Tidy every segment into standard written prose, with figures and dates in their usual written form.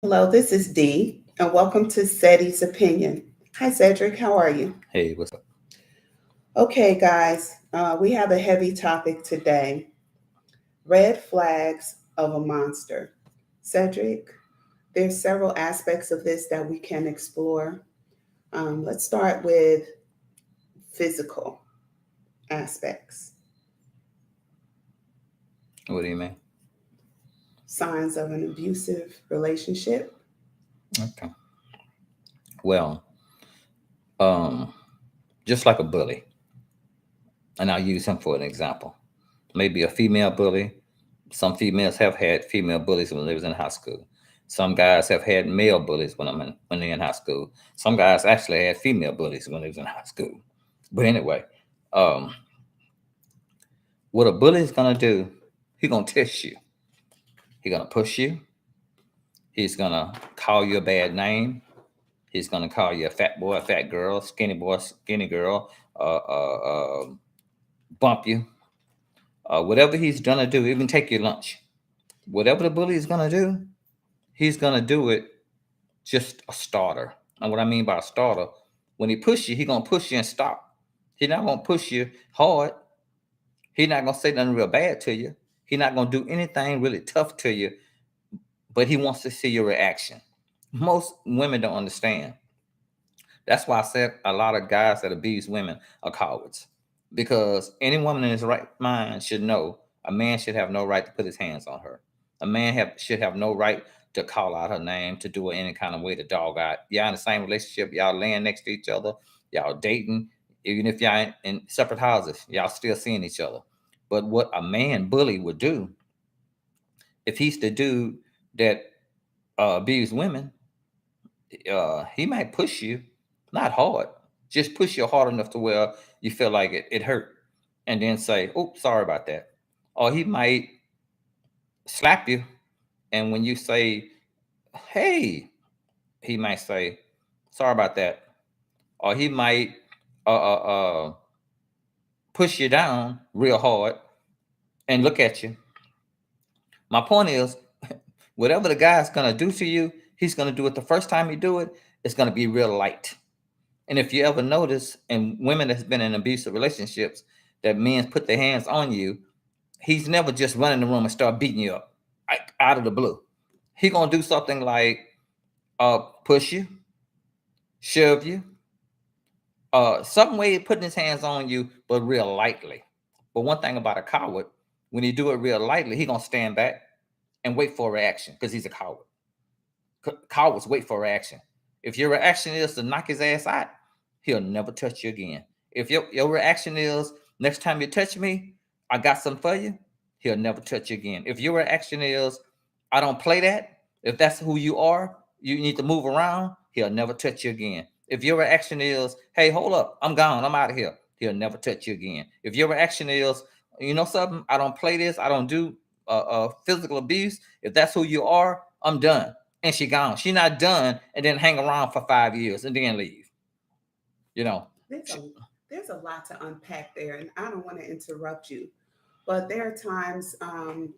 Hello, this is Dee, and welcome to Seti's Opinion. Hi, Cedric. How are you? Hey, what's up? Okay, guys, we have a heavy topic today: red flags of a monster. Cedric, there's several aspects of this that we can explore. Let's start with physical aspects, What do you mean? signs of an abusive relationship. Okay. Well, um, just like a bully, and I'll use him for an example. Maybe a female bully. Some females have had female bullies when they was in high school. Some guys have had male bullies when they're in high school. Some guys actually had female bullies when they was in high school. But anyway, um, what a bully is gonna do, he gonna test you. He gonna push you. He's gonna call you a bad name. He's gonna call you a fat boy, a fat girl, skinny boy, skinny girl, bump you, whatever he's gonna do, even take your lunch. Whatever the bully is gonna do, he's gonna do it just a starter. And what I mean by a starter, when he push you, he gonna push you and stop. He's not gonna push you hard. He's not gonna say nothing real bad to you. He's not gonna do anything really tough to you, but he wants to see your reaction. Most women don't understand. That's why I said a lot of guys that abuse women are cowards. Because any woman in his right mind should know a man should have no right to put his hands on her. A man should have no right to call out her name, to do it any kind of way to dog out. Y'all in the same relationship, y'all laying next to each other, y'all dating, even if y'all in separate houses, y'all still seeing each other. But what a man bully would do, if he's the dude that abuse women, he might push you, not hard, just push you hard enough to where you feel like it hurt, and then say, "Oh, sorry about that." Or he might slap you, and when you say, "Hey," he might say, "Sorry about that." Or he might uh, uh, uh, push you down real hard and look at you. My point is, whatever the guy's gonna do to you, he's gonna do it the first time he do it. It's gonna be real light. And if you ever notice, in women that's been in abusive relationships, that men put their hands on you, he's never just running the room and start beating you up like, out of the blue. He gonna do something like push you, shove you, some way of putting his hands on you, but real lightly. But one thing about a coward, when he do it real lightly, he gonna stand back and wait for a reaction because he's a coward. Cowards wait for a reaction. If your reaction is to knock his ass out, he'll never touch you again. If your reaction is next time you touch me, I got something for you, he'll never touch you again. If your reaction is I don't play that, if that's who you are, you need to move around, he'll never touch you again. If your reaction is, hey, hold up, I'm gone, I'm out of here, he'll never touch you again. If your reaction is, you know something, I don't play this, I don't do physical abuse, if that's who you are, I'm done. And she gone. She not done and then hang around for 5 years and then leave. You know. There's a there's a lot to unpack there, and I don't want to interrupt you, but there are times.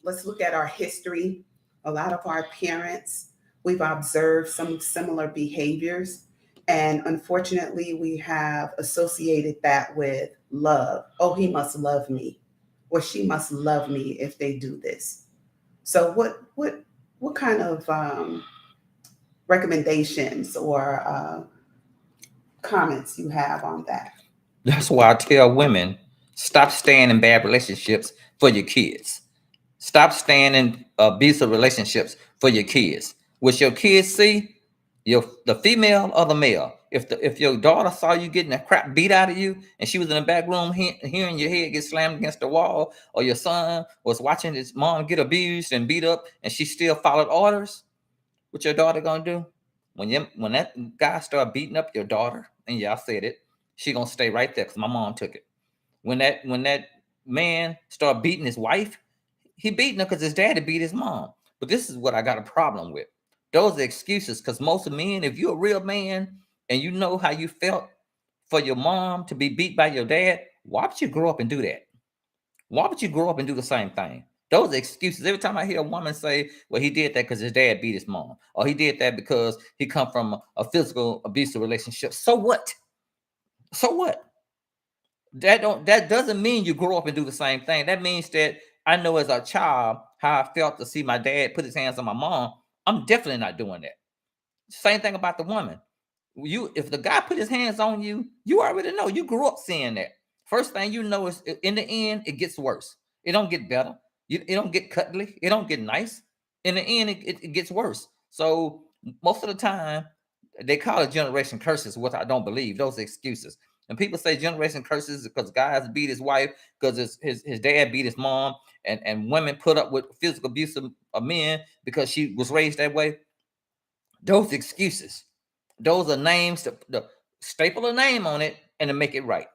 Let's look at our history. A lot of our parents, we've observed some similar behaviors, and unfortunately, we have associated that with love. Oh, he must love me, or she must love me if they do this. So, what kind of recommendations or comments you have on that? That's why I tell women, stop staying in bad relationships for your kids. Stop staying in abusive relationships for your kids. What your kids see, the female or the male. If your daughter saw you getting the crap beat out of you, and she was in the back room hearing your head get slammed against the wall, or your son was watching his mom get abused and beat up, and she still followed orders, what your daughter gonna do? When that guy start beating up your daughter, and y'all said it, she gonna stay right there because my mom took it. When that man start beating his wife, he beating her because his daddy beat his mom. But this is what I got a problem with. Those are excuses because most of men, if you're a real man and you know how you felt for your mom to be beat by your dad, why would you grow up and do that? Why would you grow up and do the same thing? Those are excuses. Every time I hear a woman say, "Well, he did that because his dad beat his mom," or "He did that because he come from a physical abusive relationship," so what? So what? That doesn't mean you grow up and do the same thing. That means that I know as a child how I felt to see my dad put his hands on my mom. I'm definitely not doing that. Same thing about the woman. If the guy put his hands on you, you already know. You grew up seeing that. First thing you know is in the end, it gets worse. It don't get better. It don't get cuddly. It don't get nice. In the end, it gets worse. So most of the time, they call it generation curses, what I don't believe. Those are excuses. And people say generation curses because guys beat his wife, because his dad beat his mom, and women put up with physical abuse of men because she was raised that way. Those excuses. Those are names to staple a name on it and to make it right.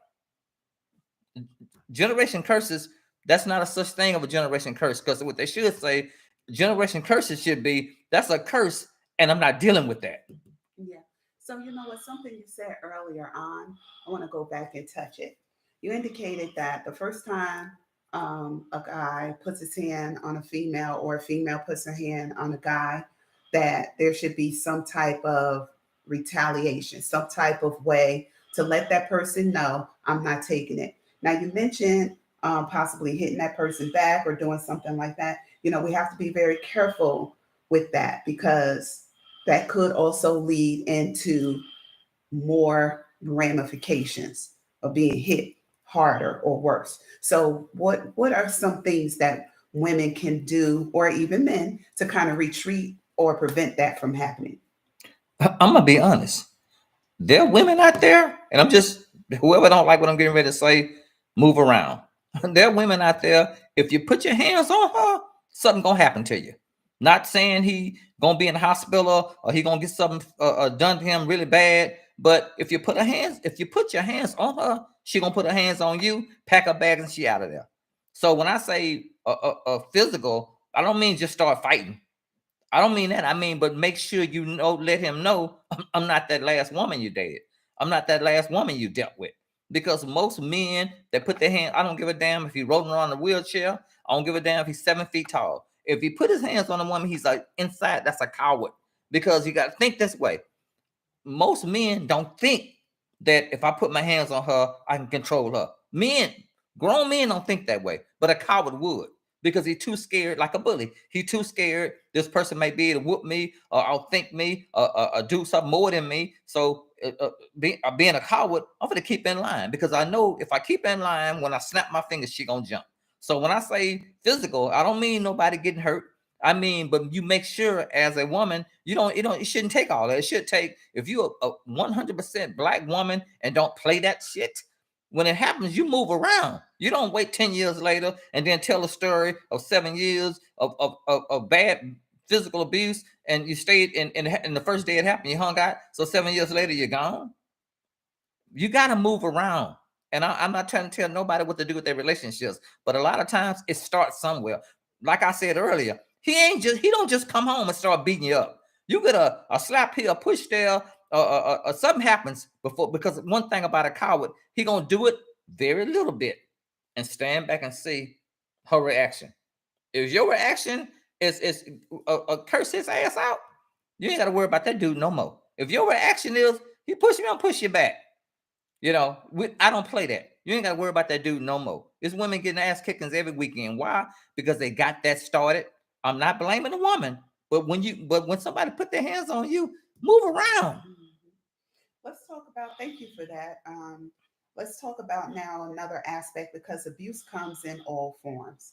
Generation curses, that's not a such thing of a generation curse, because what they should say, generation curses should be, that's a curse and I'm not dealing with that. Yeah. So, you know what? Something you said earlier on, I want to go back and touch it. You indicated that the first time a guy puts his hand on a female or a female puts her hand on a guy, that there should be some type of retaliation, some type of way to let that person know I'm not taking it. Now, you mentioned possibly hitting that person back or doing something like that. You know, we have to be very careful with that because that could also lead into more ramifications of being hit harder or worse. So what are some things that women can do or even men to kind of retreat or prevent that from happening? I'm gonna be honest. There are women out there, and I'm just, whoever don't like what I'm getting ready to say, move around. There are women out there. If you put your hands on her, something gonna happen to you. Not saying he gonna be in the hospital or he gonna get something done to him really bad. But if you put your hands on her, she gonna put her hands on you, pack her bags, and she out of there. So when I say a physical, I don't mean just start fighting. I don't mean that. I mean, but make sure you know, let him know I'm not that last woman you dated. I'm not that last woman you dealt with. Because most men that put their hand, I don't give a damn if he's rolling around in a wheelchair. I don't give a damn if he's 7 feet tall. If he put his hands on a woman, he's like inside. That's a coward. Because you got to think this way. Most men don't think that if I put my hands on her, I can control her. Men, grown men don't think that way, but a coward would, because he's too scared, like a bully. He's too scared. This person may be able to whoop me or outthink me or do something more than me. So being a coward, I'm going to keep in line because I know if I keep in line, when I snap my fingers, she going to jump. So when I say physical, I don't mean nobody getting hurt. I mean, but you make sure as a woman, it shouldn't take all that. It should take, if you're a 100% black woman and don't play that shit, when it happens, you move around. You don't wait 10 years later and then tell a story of 7 years of bad physical abuse and you stayed in the first day it happened, you hung out. So 7 years later, you're gone. You got to move around. And I'm not trying to tell nobody what to do with their relationships, but a lot of times it starts somewhere. Like I said earlier, he don't just come home and start beating you up. You get a slap here, a push there, something happens before, because one thing about a coward, he gonna do it very little bit and stand back and see her reaction. If your reaction is curse his ass out, you ain't got to worry about that dude no more. If your reaction is he push me, I'll push you back. I don't play that. You ain't got to worry about that dude no more. There's women getting ass kickings every weekend. Why? Because they got that started. I'm not blaming the woman, but when somebody put their hands on you, move around. Mhm. Let's talk about, thank you for that. Let's talk about now another aspect because abuse comes in all forms.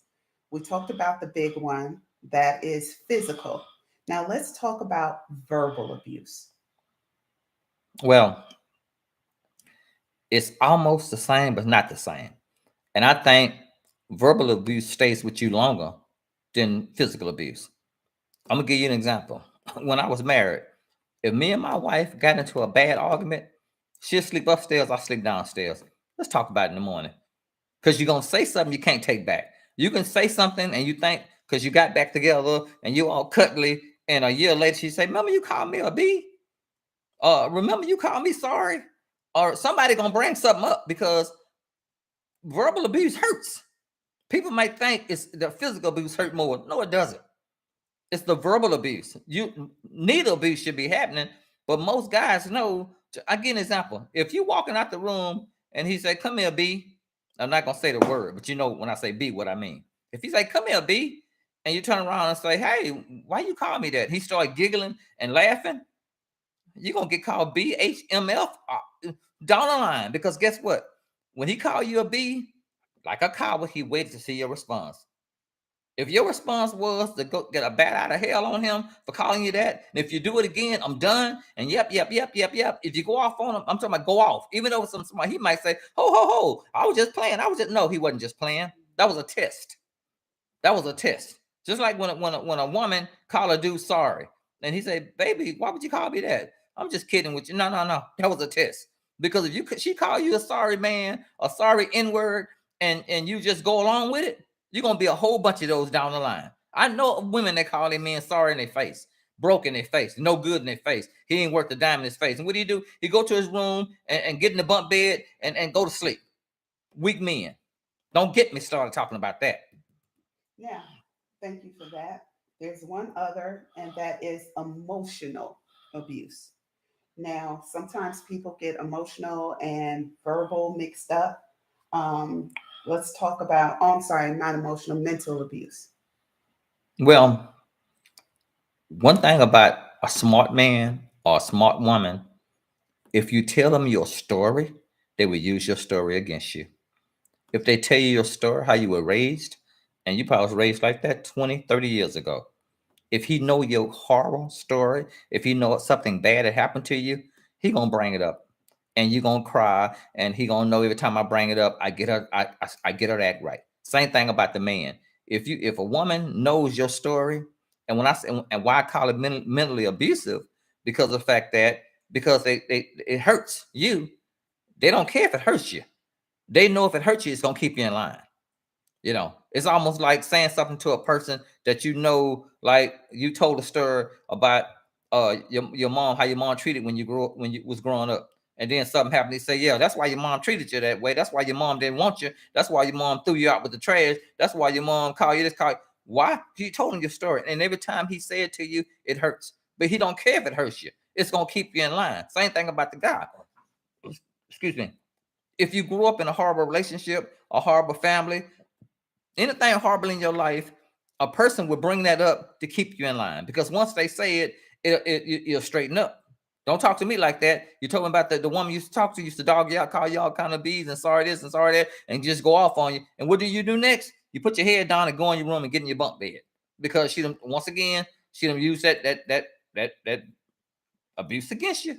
We talked about the big one that is physical. Now let's talk about verbal abuse. Well, it's almost the same, but not the same. And I think verbal abuse stays with you longer than physical abuse. I'm gonna give you an example. When I was married, if me and my wife got into a bad argument, she'll sleep upstairs, I sleep downstairs. Let's talk about it in the morning. Because you're gonna say something you can't take back. You can say something and you think because you got back together and you all cuddly, and a year later she say, "Remember you called me a B? Remember you called me sorry?" Or somebody gonna bring something up because verbal abuse hurts. People might think it's the physical abuse hurt more. No, it doesn't. It's the verbal abuse. You neither abuse should be happening, but most guys know. I give an example. If you walking out the room and he say, "Come here, B," I'm not gonna say the word, but you know when I say B, what I mean. If he say, "Come here, B," and you turn around and say, "Hey, why you call me that?" He start giggling and laughing. You're gonna get called BHMF down the line because guess what? When he call you a B, like a coward, he waited to see your response. If your response was to go get a bat out of hell on him for calling you that, and if you do it again, I'm done. And yep, yep, yep, yep, yep. If you go off on him, I'm talking about go off. Even though somebody he might say, "Ho, ho, ho! I was just playing. I was just no, he wasn't just playing. That was a test. That was a test. Just like when a woman call a dude sorry, and he say, "Baby, why would you call me that? I'm just kidding with you." No, no, no. That was a test. Because if she call you a sorry man, a sorry N word, and you just go along with it, you're gonna be a whole bunch of those down the line. I know women that call their men sorry in their face, broke in their face, no good in their face. He ain't worth the dime in his face. And what do? He go to his room and get in the bunk bed and go to sleep. Weak men. Don't get me started talking about that. Yeah, thank you for that. There's one other, and that is emotional abuse. Now, sometimes people get emotional and verbal mixed up. Um, let's talk about, oh, I'm sorry, not emotional, mental abuse. Well, one thing about a smart man or a smart woman, if you tell them your story, they will use your story against you. If they tell you your story, how you were raised, and you probably was raised like that 20, 30 years ago. If he know your horror story, if he know something bad had happened to you, he gonna bring it up, and you gonna cry, and he gonna know every time I bring it up, I get her, I get her to act right. Same thing about the man. If a woman knows your story, and when I say and why I call it mentally abusive, because of the fact that because they it hurts you, they don't care if it hurts you. They know if it hurts you, it's gonna keep you in line. It's almost like saying something to a person that like you told a story about your mom, how your mom treated when you was growing up, and then something happened. They say, yeah, that's why your mom treated you that way. That's why your mom didn't want you. That's why your mom threw you out with the trash. That's why your mom called you this. Why? You told him your story, and every time he said to you, it hurts, but he don't care if it hurts you. It's gonna keep you in line. Same thing about the guy. Excuse me. If you grew up in a horrible relationship, a horrible family, anything horrible in your life, a person will bring that up to keep you in line because once they say you'll straighten up. Don't talk to me like that. You're talking about the woman you used to talk to, used to dog you out, call you all kind of bees and sorry this and sorry that, and just go off on you. And what do you do next? You put your head down and go in your room and get in your bunk bed because once again she done use that abuse against you.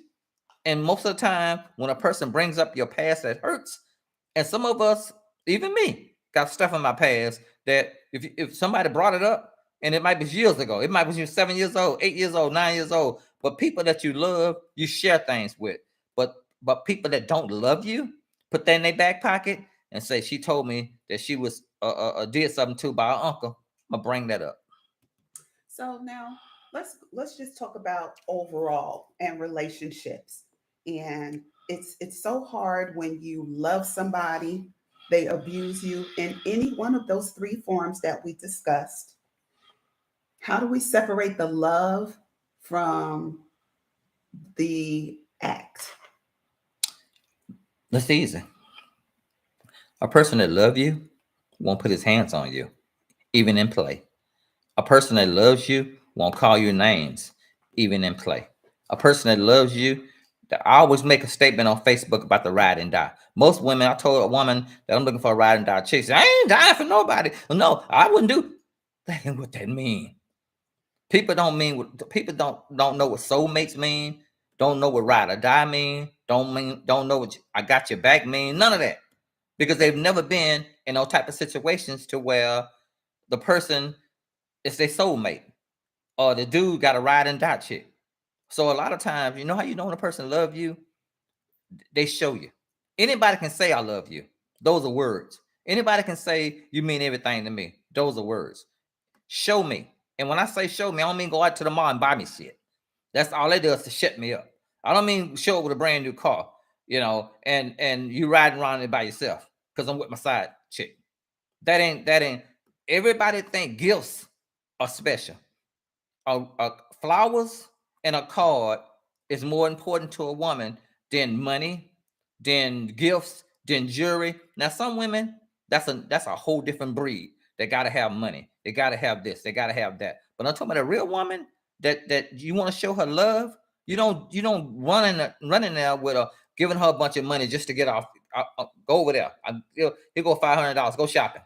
And most of the time, when a person brings up your past that hurts, and some of us, even me, got stuff in my past that if somebody brought it up, and it might be years ago, it might be you 7 years old, 8 years old, 9 years old, but people that you love, you share things with. But people that don't love you, put that in their back pocket and say, she told me that she was did something too by her uncle. I'm gonna bring that up. So now let's just talk about overall and relationships. And it's so hard when you love somebody, they abuse you in any one of those three forms that we discussed. How do we separate the love from the act? That's easy. A person that love you won't put his hands on you, even in play. A person that loves you won't call you names, even in play. A person that loves you, that I always make a statement on Facebook about the ride and die. Most women, I told a woman that I'm looking for a ride and die chick. She said, I ain't dying for nobody. No, I wouldn't do. That ain't what that mean. People don't know what soulmates mean. Don't know what ride or die mean. Don't know what I got your back mean. None of that because they've never been in those type of situations to where the person is their soulmate or the dude got a ride and die chick. So a lot of times, you know how you know when a person love you? They show you. Anybody can say I love you. Those are words. Anybody can say you mean everything to me. Those are words. Show me. And when I say show me, I don't mean go out to the mall and buy me shit. That's all they do is to shut me up. I don't mean show up with a brand new car, and you riding around it by yourself because I'm with my side chick. That ain't. Everybody think gifts are special. Flowers and a card is more important to a woman than money, than gifts, than jewelry. Now, some women, that's a whole different breed. They gotta have money. They gotta have this. They gotta have that. But I'm talking about a real woman that you want to show her love. You don't run in there with a giving her a bunch of money just to get off. Go over there. Here go $500. Go shopping.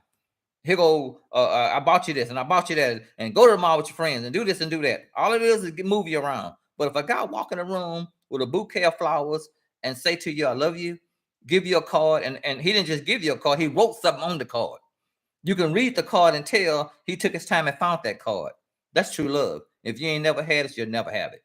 Here go, I bought you this and I bought you that, and go to the mall with your friends and do this and do that. All it is move you around. But if a guy walk in a room with a bouquet of flowers and say to you, I love you, give you a card, and he didn't just give you a card, he wrote something on the card. You can read the card and tell he took his time and found that card. That's true love. If you ain't never had it, you'll never have it.